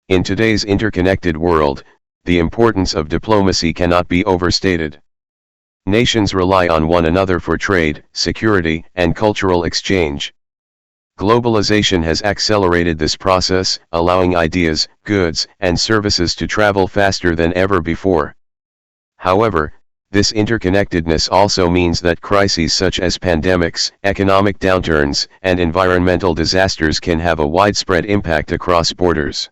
In today's interconnected world, the importance of diplomacy cannot be overstated. Nations rely on one another for trade, security, and cultural exchange. Globalization has accelerated this process, allowing ideas, goods, and services to travel faster than ever before. However, this interconnectedness also means that crises such as pandemics, economic downturns, and environmental disasters can have a widespread impact across borders.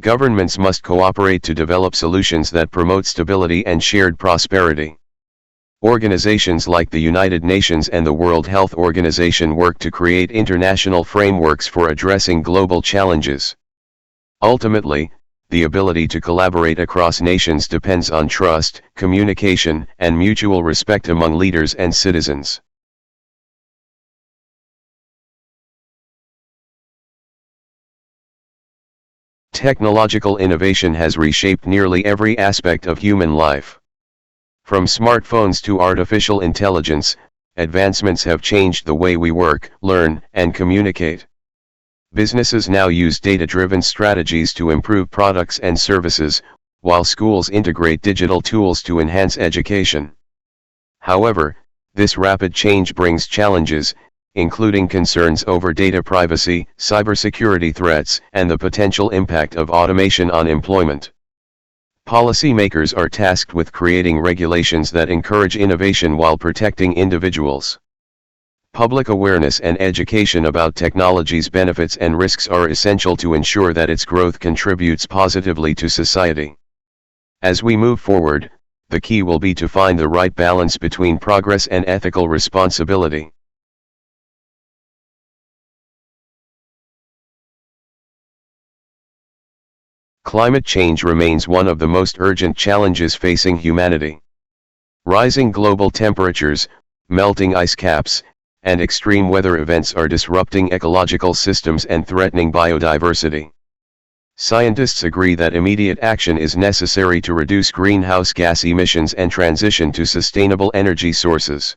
Governments must cooperate to develop solutions that promote stability and shared prosperity. Organizations like the United Nations and the World Health Organization work to create international frameworks for addressing global challenges. Ultimately, the ability to collaborate across nations depends on trust, communication, and mutual respect among leaders and citizens. Technological innovation has reshaped nearly every aspect of human life. From smartphones to artificial intelligence, advancements have changed the way we work, learn, and communicate. Businesses now use data-driven strategies to improve products and services, while schools integrate digital tools to enhance education. However, this rapid change brings challenges, including concerns over data privacy, cybersecurity threats, and the potential impact of automation on employment. Policymakers are tasked with creating regulations that encourage innovation while protecting individuals. Public awareness and education about technology's benefits and risks are essential to ensure that its growth contributes positively to society. As we move forward, the key will be to find the right balance between progress and ethical responsibility. Climate change remains one of the most urgent challenges facing humanity. Rising global temperatures, melting ice caps, and extreme weather events are disrupting ecological systems and threatening biodiversity. Scientists agree that immediate action is necessary to reduce greenhouse gas emissions and transition to sustainable energy sources.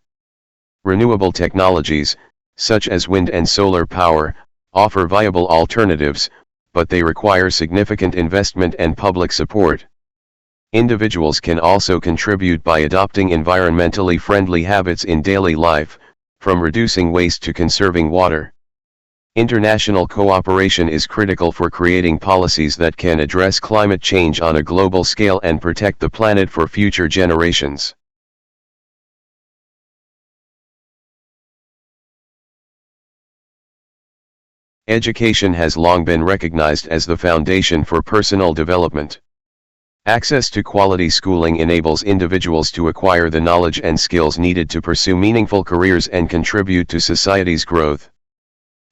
Renewable technologies, such as wind and solar power, offer viable alternatives, but they require significant investment and public support. Individuals can also contribute by adopting environmentally friendly habits in daily life, from reducing waste to conserving water. International cooperation is critical for creating policies that can address climate change on a global scale and protect the planet for future generations. Education has long been recognized as the foundation for personal development. Access to quality schooling enables individuals to acquire the knowledge and skills needed to pursue meaningful careers and contribute to society's growth.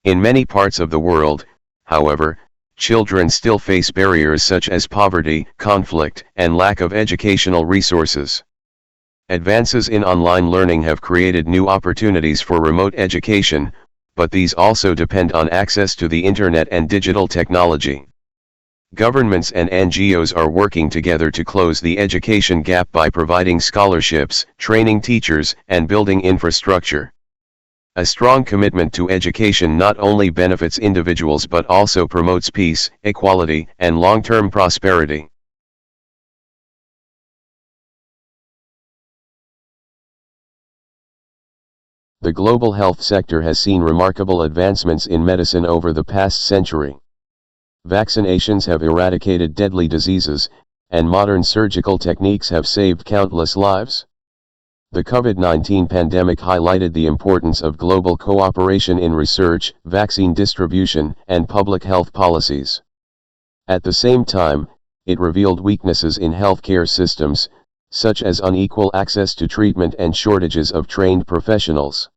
In many parts of the world, however, children still face barriers such as poverty, conflict, and lack of educational resources. Advances in online learning have created new opportunities for remote education, but these also depend on access to the internet and digital technology. Governments and NGOs are working together to close the education gap by providing scholarships, training teachers, and building infrastructure. A strong commitment to education not only benefits individuals but also promotes peace, equality, and long-term prosperity. The global health sector has seen remarkable advancements in medicine over the past century. Vaccinations have eradicated deadly diseases, and modern surgical techniques have saved countless lives. The COVID-19 pandemic highlighted the importance of global cooperation in research, vaccine distribution, and public health policies. At the same time, it revealed weaknesses in healthcare systems, such as unequal access to treatment and shortages of trained professionals.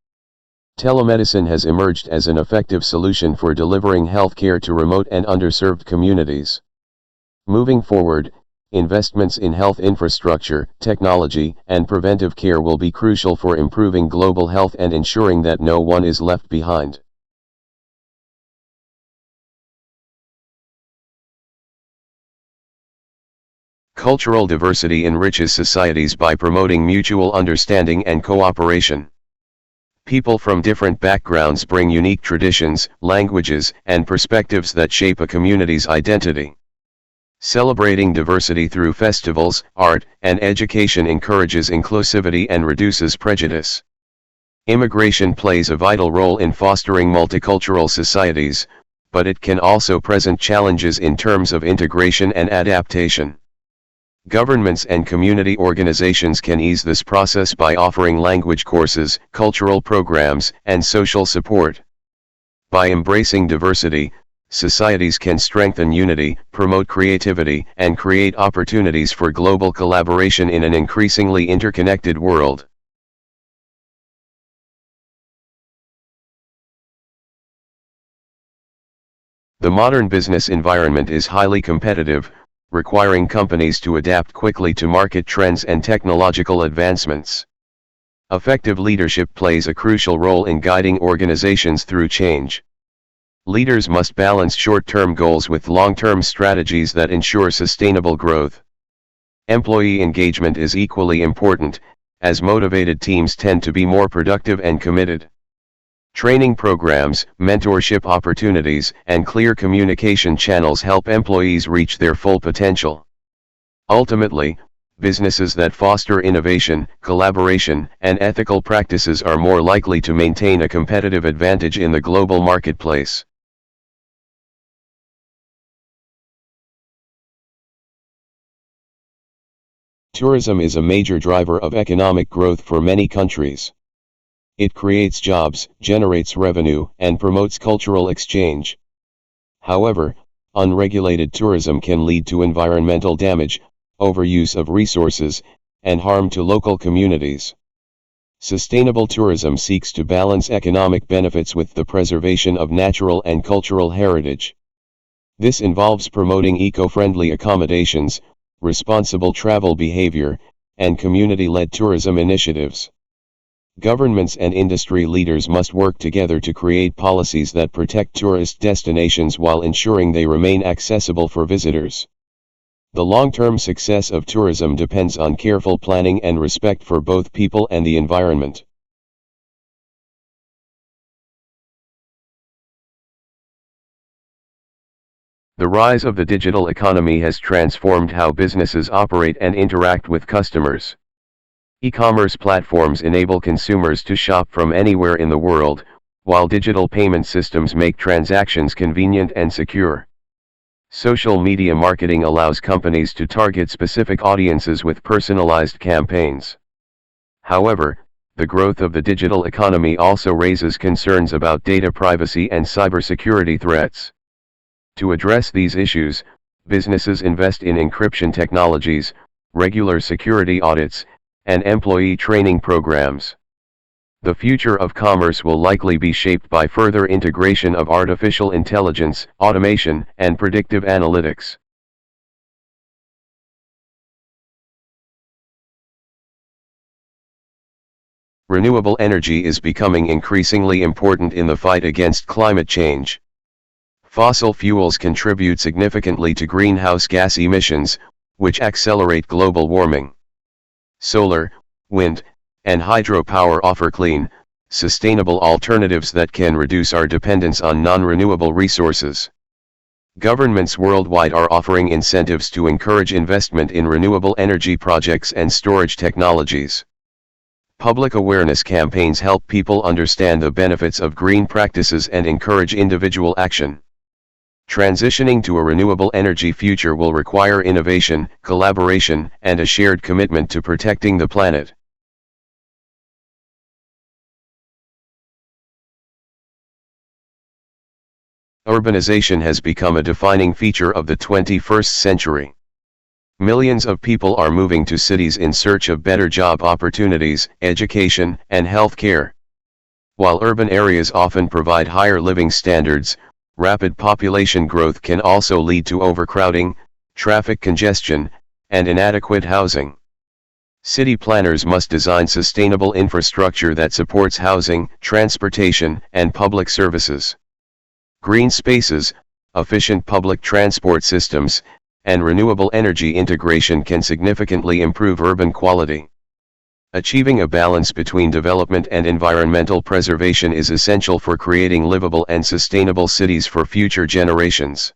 Telemedicine has emerged as an effective solution for delivering healthcare to remote and underserved communities. Moving forward, investments in health infrastructure, technology, and preventive care will be crucial for improving global health and ensuring that no one is left behind. Cultural diversity enriches societies by promoting mutual understanding and cooperation. People from different backgrounds bring unique traditions, languages, and perspectives that shape a community's identity. Celebrating diversity through festivals, art, and education encourages inclusivity and reduces prejudice. Immigration plays a vital role in fostering multicultural societies, but it can also present challenges in terms of integration and adaptation. Governments and community organizations can ease this process by offering language courses, cultural programs, and social support. By embracing diversity, societies can strengthen unity, promote creativity, and create opportunities for global collaboration in an increasingly interconnected world. The modern business environment is highly competitive, requiring companies to adapt quickly to market trends and technological advancements. Effective leadership plays a crucial role in guiding organizations through change. Leaders must balance short-term goals with long-term strategies that ensure sustainable growth. Employee engagement is equally important, as motivated teams tend to be more productive and committed. Training programs, mentorship opportunities, and clear communication channels help employees reach their full potential. Ultimately, businesses that foster innovation, collaboration, and ethical practices are more likely to maintain a competitive advantage in the global marketplace. Tourism is a major driver of economic growth for many countries. It creates jobs, generates revenue, and promotes cultural exchange. However, unregulated tourism can lead to environmental damage, overuse of resources, and harm to local communities. Sustainable tourism seeks to balance economic benefits with the preservation of natural and cultural heritage. This involves promoting eco-friendly accommodations, responsible travel behavior, and community-led tourism initiatives. Governments and industry leaders must work together to create policies that protect tourist destinations while ensuring they remain accessible for visitors. The long-term success of tourism depends on careful planning and respect for both people and the environment. The rise of the digital economy has transformed how businesses operate and interact with customers. E-commerce platforms enable consumers to shop from anywhere in the world, while digital payment systems make transactions convenient and secure. Social media marketing allows companies to target specific audiences with personalized campaigns. However, the growth of the digital economy also raises concerns about data privacy and cybersecurity threats. To address these issues, businesses invest in encryption technologies, regular security audits, and employee training programs. The future of commerce will likely be shaped by further integration of artificial intelligence, automation, and predictive analytics. Renewable energy is becoming increasingly important in the fight against climate change. Fossil fuels contribute significantly to greenhouse gas emissions, which accelerate global warming. Solar, wind, and hydropower offer clean, sustainable alternatives that can reduce our dependence on non-renewable resources. Governments worldwide are offering incentives to encourage investment in renewable energy projects and storage technologies. Public awareness campaigns help people understand the benefits of green practices and encourage individual action. Transitioning to a renewable energy future will require innovation, collaboration, and a shared commitment to protecting the planet. Urbanization has become a defining feature of the 21st century. Millions of people are moving to cities in search of better job opportunities, education, and health care. While urban areas often provide higher living standards, rapid population growth can also lead to overcrowding, traffic congestion, and inadequate housing. City planners must design sustainable infrastructure that supports housing, transportation, and public services. Green spaces, efficient public transport systems, and renewable energy integration can significantly improve urban quality. Achieving a balance between development and environmental preservation is essential for creating livable and sustainable cities for future generations.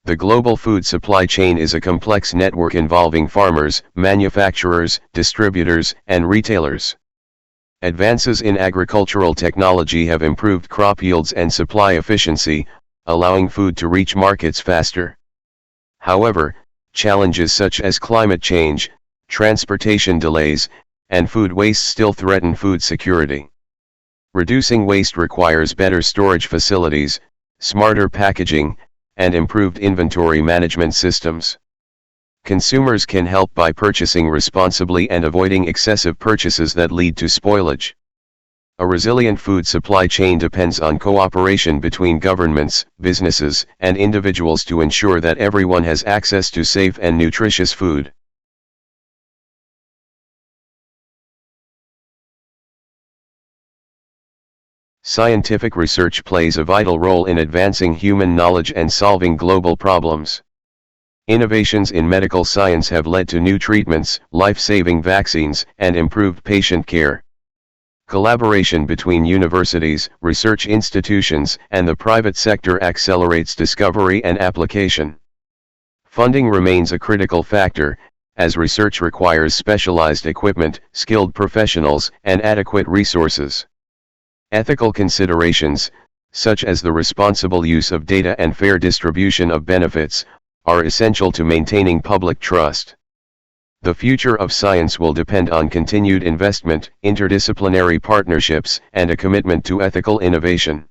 The global food supply chain is a complex network involving farmers, manufacturers, distributors, and retailers. Advances in agricultural technology have improved crop yields and supply efficiency, allowing food to reach markets faster. However, challenges such as climate change, transportation delays, and food waste still threaten food security. Reducing waste requires better storage facilities, smarter packaging, and improved inventory management systems. Consumers can help by purchasing responsibly and avoiding excessive purchases that lead to spoilage. A resilient food supply chain depends on cooperation between governments, businesses, and individuals to ensure that everyone has access to safe and nutritious food. Scientific research plays a vital role in advancing human knowledge and solving global problems. Innovations in medical science have led to new treatments, life-saving vaccines, and improved patient care. Collaboration between universities, research institutions, and the private sector accelerates discovery and application. Funding remains a critical factor, as research requires specialized equipment, skilled professionals, and adequate resources. Ethical considerations, such as the responsible use of data and fair distribution of benefits, are essential to maintaining public trust. The future of science will depend on continued investment, interdisciplinary partnerships, and a commitment to ethical innovation.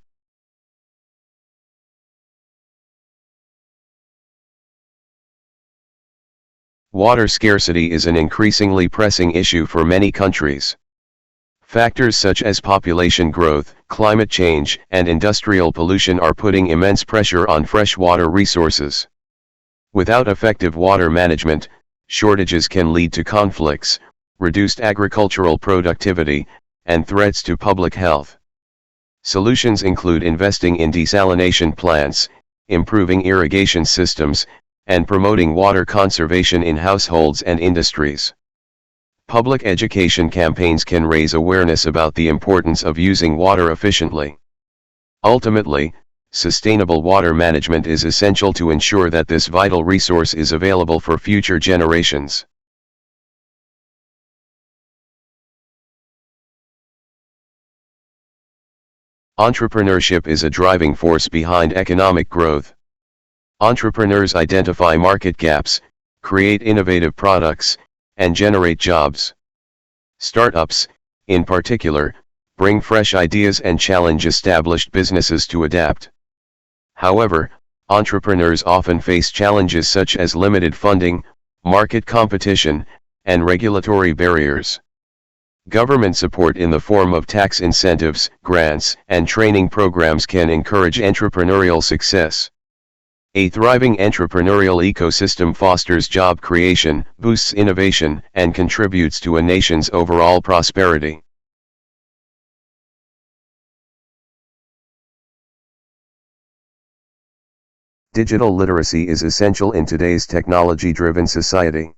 Water scarcity is an increasingly pressing issue for many countries. Factors such as population growth, climate change, and industrial pollution are putting immense pressure on freshwater resources. Without effective water management, shortages can lead to conflicts, reduced agricultural productivity, and threats to public health. Solutions include investing in desalination plants, improving irrigation systems, and promoting water conservation in households and industries. Public education campaigns can raise awareness about the importance of using water efficiently. Ultimately, sustainable water management is essential to ensure that this vital resource is available for future generations. Entrepreneurship is a driving force behind economic growth. Entrepreneurs identify market gaps, create innovative products, and generate jobs. Startups, in particular, bring fresh ideas and challenge established businesses to adapt. However, entrepreneurs often face challenges such as limited funding, market competition, and regulatory barriers. Government support in the form of tax incentives, grants, and training programs can encourage entrepreneurial success. A thriving entrepreneurial ecosystem fosters job creation, boosts innovation, and contributes to a nation's overall prosperity. Digital literacy is essential in today's technology-driven society.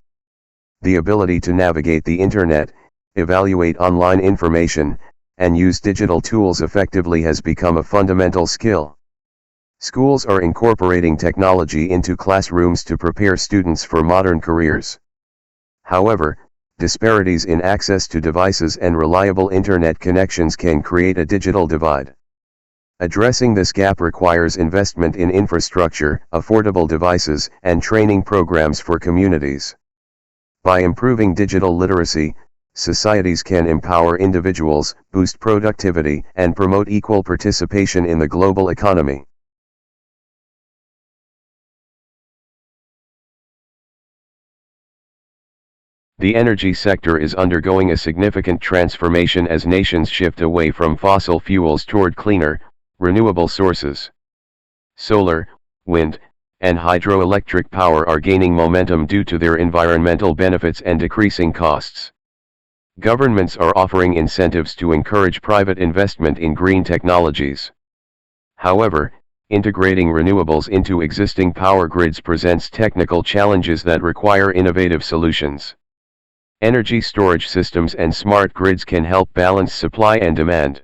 The ability to navigate the internet, evaluate online information, and use digital tools effectively has become a fundamental skill. Schools are incorporating technology into classrooms to prepare students for modern careers. However, disparities in access to devices and reliable internet connections can create a digital divide. Addressing this gap requires investment in infrastructure, affordable devices, and training programs for communities. By improving digital literacy, societies can empower individuals, boost productivity, and promote equal participation in the global economy. The energy sector is undergoing a significant transformation as nations shift away from fossil fuels toward cleaner, renewable sources. Solar, wind, and hydroelectric power are gaining momentum due to their environmental benefits and decreasing costs. Governments are offering incentives to encourage private investment in green technologies. However, integrating renewables into existing power grids presents technical challenges that require innovative solutions. Energy storage systems and smart grids can help balance supply and demand.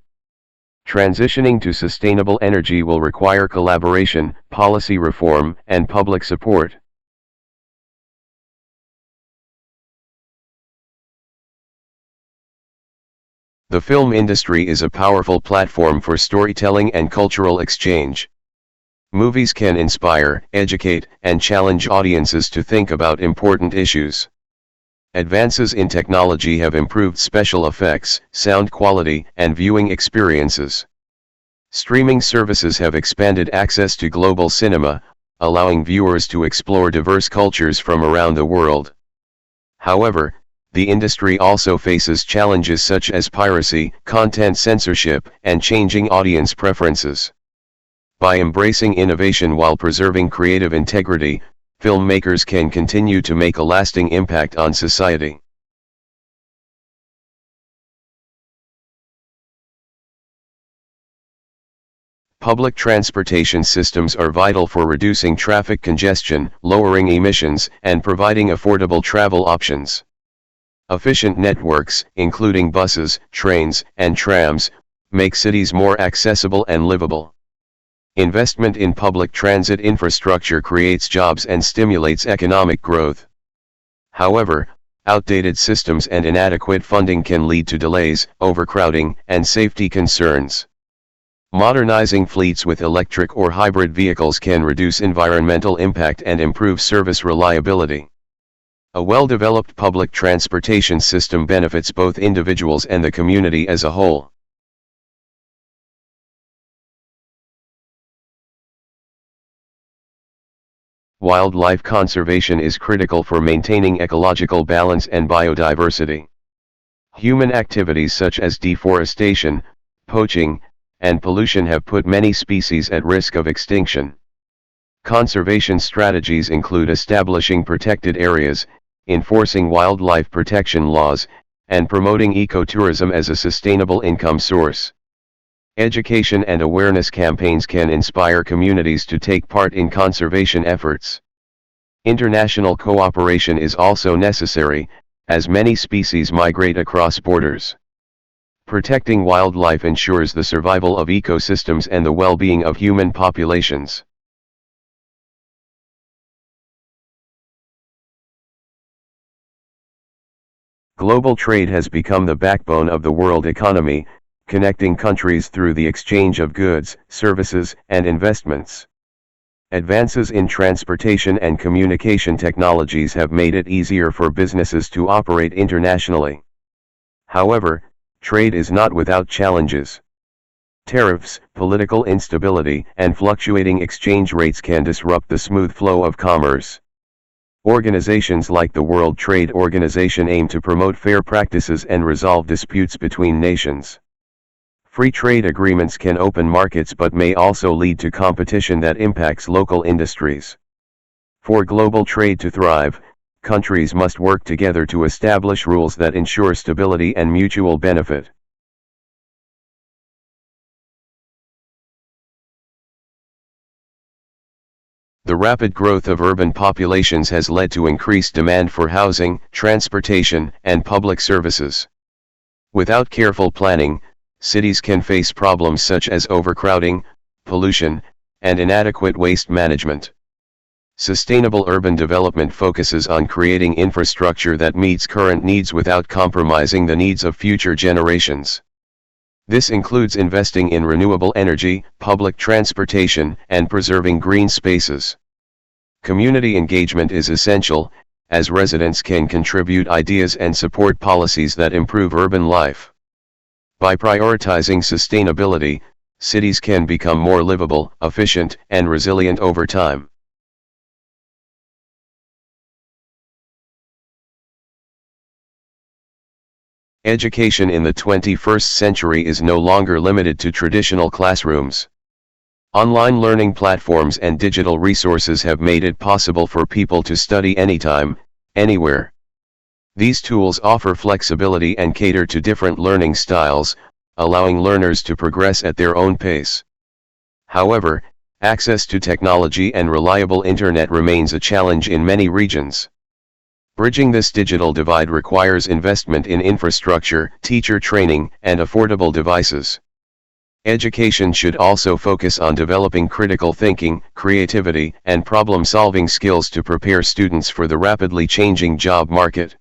Transitioning to sustainable energy will require collaboration, policy reform, and public support. The film industry is a powerful platform for storytelling and cultural exchange. Movies can inspire, educate, and challenge audiences to think about important issues. Advances in technology have improved special effects, sound quality, and viewing experiences. Streaming services have expanded access to global cinema, allowing viewers to explore diverse cultures from around the world. However, the industry also faces challenges such as piracy, content censorship, and changing audience preferences. By embracing innovation while preserving creative integrity, filmmakers can continue to make a lasting impact on society. Public transportation systems are vital for reducing traffic congestion, lowering emissions, and providing affordable travel options. Efficient networks, including buses, trains, and trams, make cities more accessible and livable. Investment in public transit infrastructure creates jobs and stimulates economic growth. However, outdated systems and inadequate funding can lead to delays, overcrowding, and safety concerns. Modernizing fleets with electric or hybrid vehicles can reduce environmental impact and improve service reliability. A well-developed public transportation system benefits both individuals and the community as a whole. Wildlife conservation is critical for maintaining ecological balance and biodiversity. Human activities such as deforestation, poaching, and pollution have put many species at risk of extinction. Conservation strategies include establishing protected areas, enforcing wildlife protection laws, and promoting ecotourism as a sustainable income source. Education and awareness campaigns can inspire communities to take part in conservation efforts. International cooperation is also necessary, as many species migrate across borders. Protecting wildlife ensures the survival of ecosystems and the well-being of human populations. Global trade has become the backbone of the world economy, connecting countries through the exchange of goods, services, and investments. Advances in transportation and communication technologies have made it easier for businesses to operate internationally. However, trade is not without challenges. Tariffs, political instability, and fluctuating exchange rates can disrupt the smooth flow of commerce. Organizations like the World Trade Organization aim to promote fair practices and resolve disputes between nations. Free trade agreements can open markets but may also lead to competition that impacts local industries. For global trade to thrive, countries must work together to establish rules that ensure stability and mutual benefit. The rapid growth of urban populations has led to increased demand for housing, transportation, and public services. Without careful planning, cities can face problems such as overcrowding, pollution, and inadequate waste management. Sustainable urban development focuses on creating infrastructure that meets current needs without compromising the needs of future generations. This includes investing in renewable energy, public transportation, and preserving green spaces. Community engagement is essential, as residents can contribute ideas and support policies that improve urban life. By prioritizing sustainability, cities can become more livable, efficient, and resilient over time. Education in the 21st century is no longer limited to traditional classrooms. Online learning platforms and digital resources have made it possible for people to study anytime, anywhere. These tools offer flexibility and cater to different learning styles, allowing learners to progress at their own pace. However, access to technology and reliable internet remains a challenge in many regions. Bridging this digital divide requires investment in infrastructure, teacher training, and affordable devices. Education should also focus on developing critical thinking, creativity, and problem-solving skills to prepare students for the rapidly changing job market.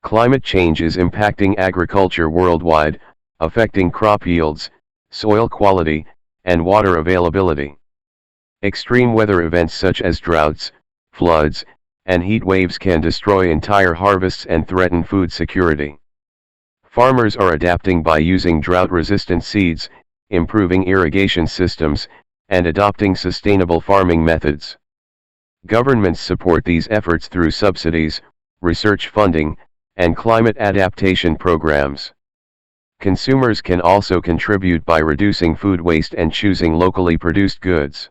Climate change is impacting agriculture worldwide, affecting crop yields, soil quality, and water availability. Extreme weather events such as droughts, floods, and heat waves can destroy entire harvests and threaten food security. Farmers are adapting by using drought-resistant seeds, improving irrigation systems, and adopting sustainable farming methods. Governments support these efforts through subsidies, research funding, and climate adaptation programs. Consumers can also contribute by reducing food waste and choosing locally produced goods.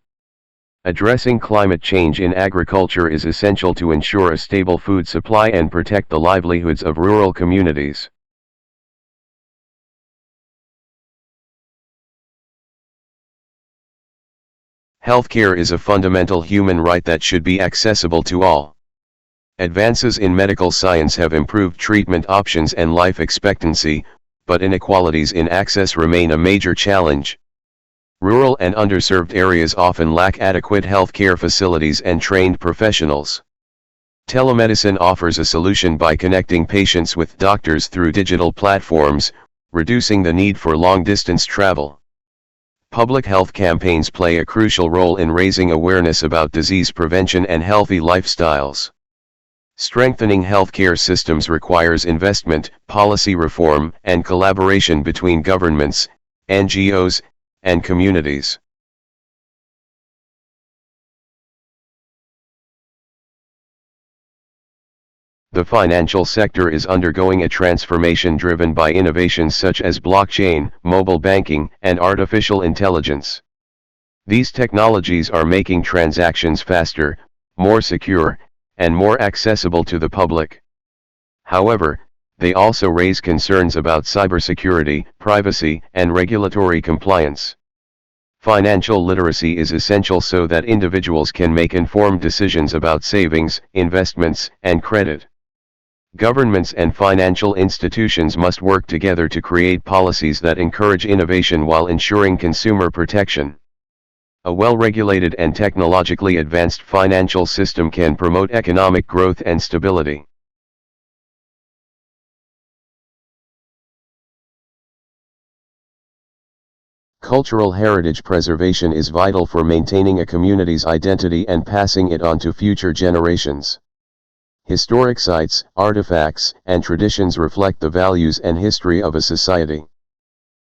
Addressing climate change in agriculture is essential to ensure a stable food supply and protect the livelihoods of rural communities. Healthcare is a fundamental human right that should be accessible to all. Advances in medical science have improved treatment options and life expectancy, but inequalities in access remain a major challenge. Rural and underserved areas often lack adequate healthcare facilities and trained professionals. Telemedicine offers a solution by connecting patients with doctors through digital platforms, reducing the need for long-distance travel. Public health campaigns play a crucial role in raising awareness about disease prevention and healthy lifestyles. Strengthening healthcare systems requires investment, policy reform, and collaboration between governments, NGOs, and communities. The financial sector is undergoing a transformation driven by innovations such as blockchain, mobile banking, and artificial intelligence. These technologies are making transactions faster, more secure, and more accessible to the public. However, they also raise concerns about cybersecurity, privacy, and regulatory compliance. Financial literacy is essential so that individuals can make informed decisions about savings, investments, and credit. Governments and financial institutions must work together to create policies that encourage innovation while ensuring consumer protection. A well-regulated and technologically advanced financial system can promote economic growth and stability. Cultural heritage preservation is vital for maintaining a community's identity and passing it on to future generations. Historic sites, artifacts, and traditions reflect the values and history of a society.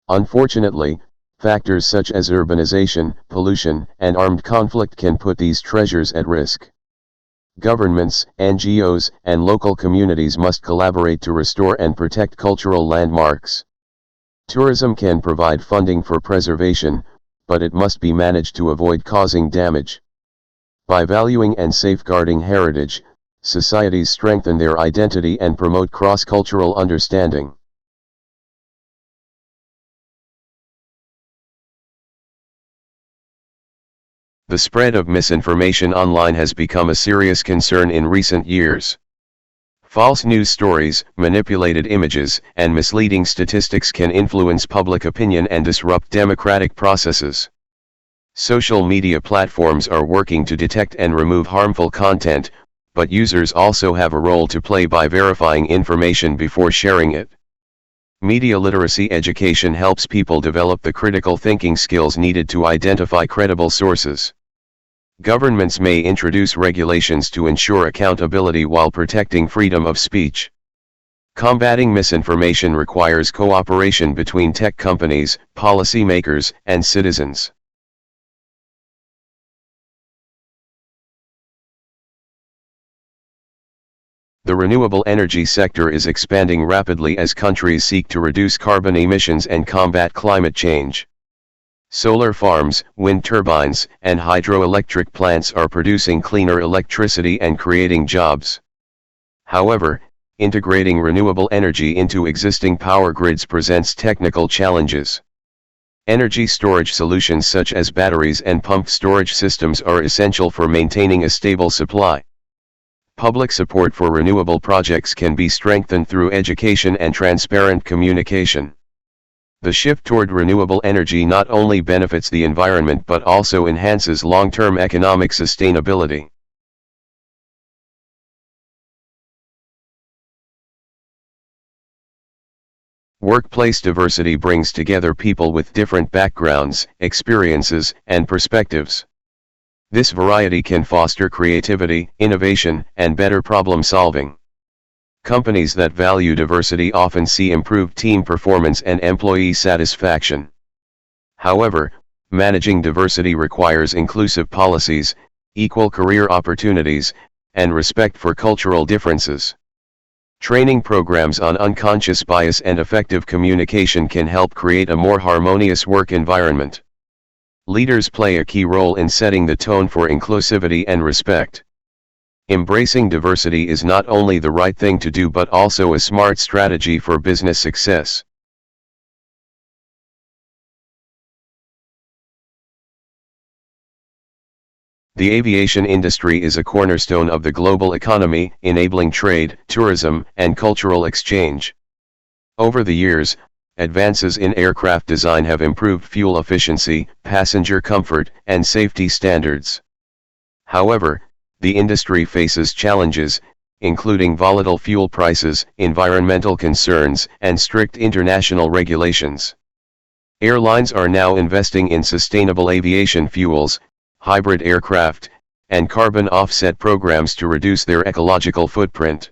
Unfortunately, factors such as urbanization, pollution, and armed conflict can put these treasures at risk. Governments, NGOs, and local communities must collaborate to restore and protect cultural landmarks. Tourism can provide funding for preservation, but it must be managed to avoid causing damage. By valuing and safeguarding heritage, societies strengthen their identity and promote cross-cultural understanding. The spread of misinformation online has become a serious concern in recent years. False news stories, manipulated images, and misleading statistics can influence public opinion and disrupt democratic processes. Social media platforms are working to detect and remove harmful content, but users also have a role to play by verifying information before sharing it. Media literacy education helps people develop the critical thinking skills needed to identify credible sources. Governments may introduce regulations to ensure accountability while protecting freedom of speech. Combating misinformation requires cooperation between tech companies, policymakers, and citizens. The renewable energy sector is expanding rapidly as countries seek to reduce carbon emissions and combat climate change. Solar farms, wind turbines, and hydroelectric plants are producing cleaner electricity and creating jobs. However, integrating renewable energy into existing power grids presents technical challenges. Energy storage solutions such as batteries and pumped storage systems are essential for maintaining a stable supply. Public support for renewable projects can be strengthened through education and transparent communication. The shift toward renewable energy not only benefits the environment but also enhances long-term economic sustainability. Workplace diversity brings together people with different backgrounds, experiences, and perspectives. This variety can foster creativity, innovation, and better problem solving. Companies that value diversity often see improved team performance and employee satisfaction. However, managing diversity requires inclusive policies, equal career opportunities, and respect for cultural differences. Training programs on unconscious bias and effective communication can help create a more harmonious work environment. Leaders play a key role in setting the tone for inclusivity and respect. Embracing diversity is not only the right thing to do but also a smart strategy for business success. The aviation industry is a cornerstone of the global economy, enabling trade, tourism, and cultural exchange. Over the years, advances in aircraft design have improved fuel efficiency, passenger comfort, and safety standards. However, the industry faces challenges, including volatile fuel prices, environmental concerns, and strict international regulations. Airlines are now investing in sustainable aviation fuels, hybrid aircraft, and carbon offset programs to reduce their ecological footprint.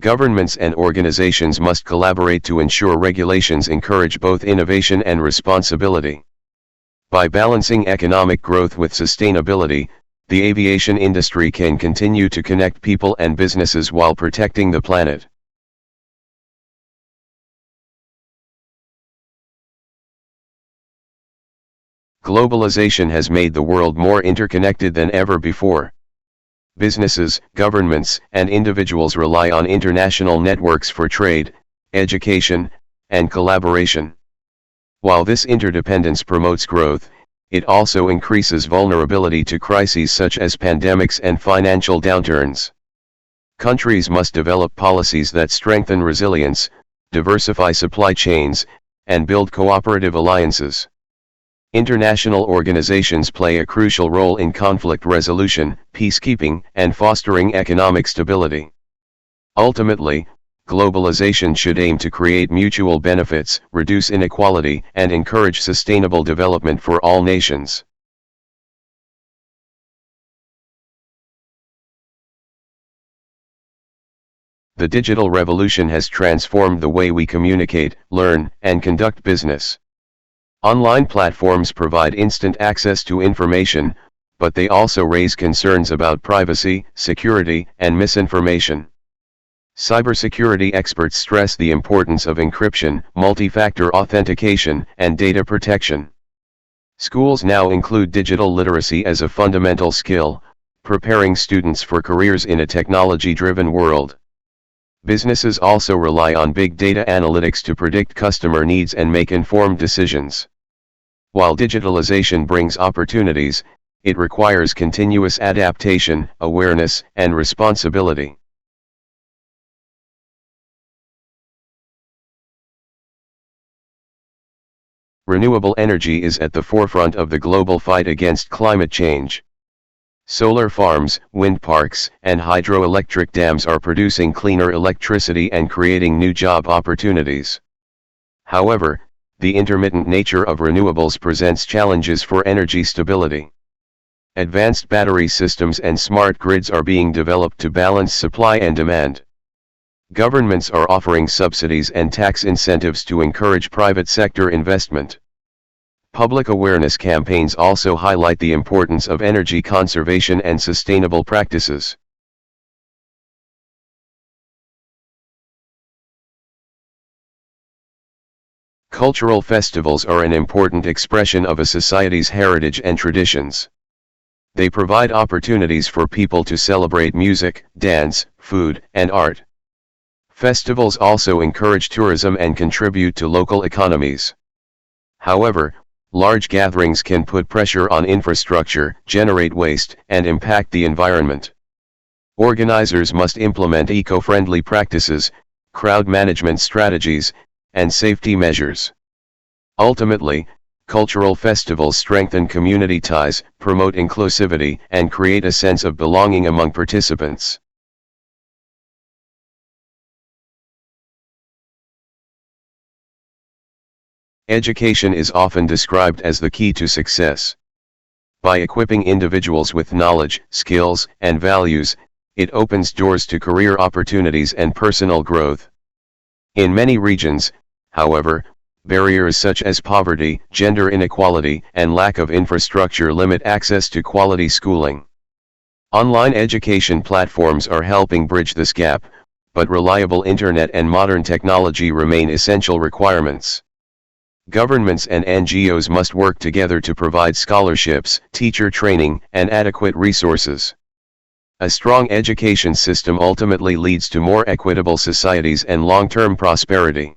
Governments and organizations must collaborate to ensure regulations encourage both innovation and responsibility. By balancing economic growth with sustainability, the aviation industry can continue to connect people and businesses while protecting the planet. Globalization has made the world more interconnected than ever before. Businesses, governments, and individuals rely on international networks for trade, education, and collaboration. While this interdependence promotes growth, it also increases vulnerability to crises such as pandemics and financial downturns. Countries must develop policies that strengthen resilience, diversify supply chains, and build cooperative alliances. International organizations play a crucial role in conflict resolution, peacekeeping, and fostering economic stability. Ultimately, globalization should aim to create mutual benefits, reduce inequality, and encourage sustainable development for all nations. The digital revolution has transformed the way we communicate, learn, and conduct business. Online platforms provide instant access to information, but they also raise concerns about privacy, security, and misinformation. Cybersecurity experts stress the importance of encryption, multi-factor authentication, and data protection. Schools now include digital literacy as a fundamental skill, preparing students for careers in a technology-driven world. Businesses also rely on big data analytics to predict customer needs and make informed decisions. While digitalization brings opportunities, it requires continuous adaptation, awareness, and responsibility. Renewable energy is at the forefront of the global fight against climate change. Solar farms, wind parks, and hydroelectric dams are producing cleaner electricity and creating new job opportunities. However, the intermittent nature of renewables presents challenges for energy stability. Advanced battery systems and smart grids are being developed to balance supply and demand. Governments are offering subsidies and tax incentives to encourage private sector investment. Public awareness campaigns also highlight the importance of energy conservation and sustainable practices. Cultural festivals are an important expression of a society's heritage and traditions. They provide opportunities for people to celebrate music, dance, food, and art. Festivals also encourage tourism and contribute to local economies. However, large gatherings can put pressure on infrastructure, generate waste, and impact the environment. Organizers must implement eco-friendly practices, crowd management strategies, and safety measures. Ultimately, cultural festivals strengthen community ties, promote inclusivity, and create a sense of belonging among participants. Education is often described as the key to success. By equipping individuals with knowledge, skills, and values, it opens doors to career opportunities and personal growth. In many regions, however, barriers such as poverty, gender inequality, and lack of infrastructure limit access to quality schooling. Online education platforms are helping bridge this gap, but reliable internet and modern technology remain essential requirements. Governments and NGOs must work together to provide scholarships, teacher training, and adequate resources. A strong education system ultimately leads to more equitable societies and long-term prosperity.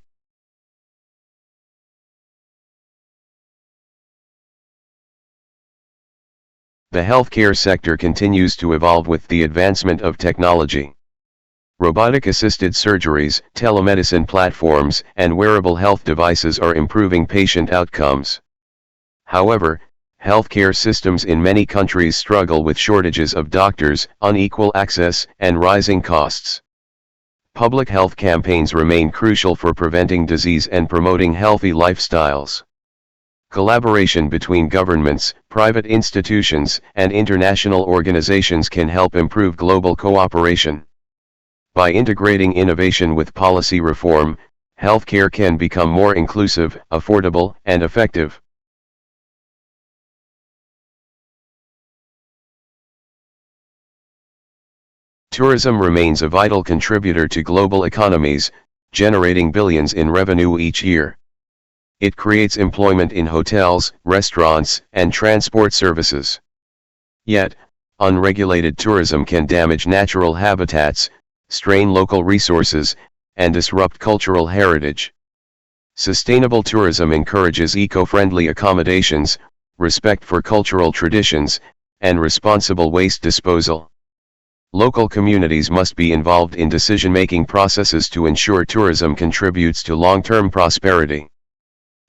The healthcare sector continues to evolve with the advancement of technology. Robotic-assisted surgeries, telemedicine platforms, and wearable health devices are improving patient outcomes. However, healthcare systems in many countries struggle with shortages of doctors, unequal access, and rising costs. Public health campaigns remain crucial for preventing disease and promoting healthy lifestyles. Collaboration between governments, private institutions, and international organizations can help improve global cooperation. By integrating innovation with policy reform, healthcare can become more inclusive, affordable, and effective. Tourism remains a vital contributor to global economies, generating billions in revenue each year. It creates employment in hotels, restaurants, and transport services. Yet, unregulated tourism can damage natural habitats, strain local resources, and disrupt cultural heritage. Sustainable tourism encourages eco-friendly accommodations, respect for cultural traditions, and responsible waste disposal. Local communities must be involved in decision-making processes to ensure tourism contributes to long-term prosperity.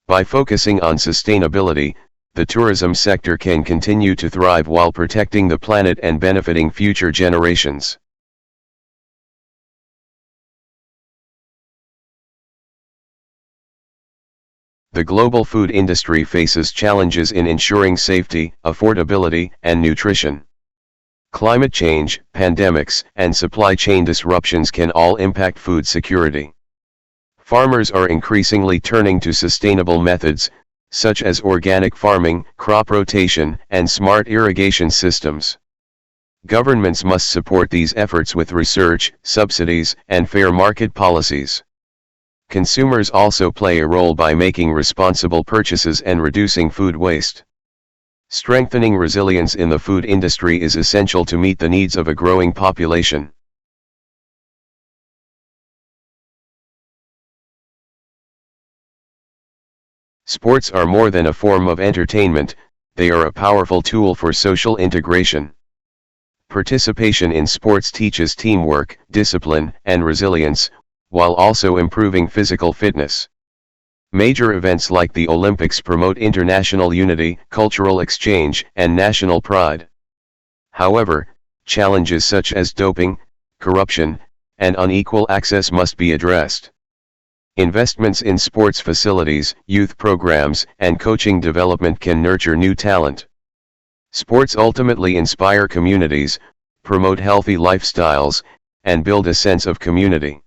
By focusing on sustainability, the tourism sector can continue to thrive while protecting the planet and benefiting future generations. The global food industry faces challenges in ensuring safety, affordability, and nutrition. Climate change, pandemics, and supply chain disruptions can all impact food security. Farmers are increasingly turning to sustainable methods, such as organic farming, crop rotation, and smart irrigation systems. Governments must support these efforts with research, subsidies, and fair market policies. Consumers also play a role by making responsible purchases and reducing food waste. Strengthening resilience in the food industry is essential to meet the needs of a growing population. Sports are more than a form of entertainment, they are a powerful tool for social integration. Participation in sports teaches teamwork, discipline, and resilience, while also improving physical fitness. Major events like the Olympics promote international unity, cultural exchange, and national pride. However, challenges such as doping, corruption, and unequal access must be addressed. Investments in sports facilities, youth programs, and coaching development can nurture new talent. Sports ultimately inspire communities, promote healthy lifestyles, and build a sense of community.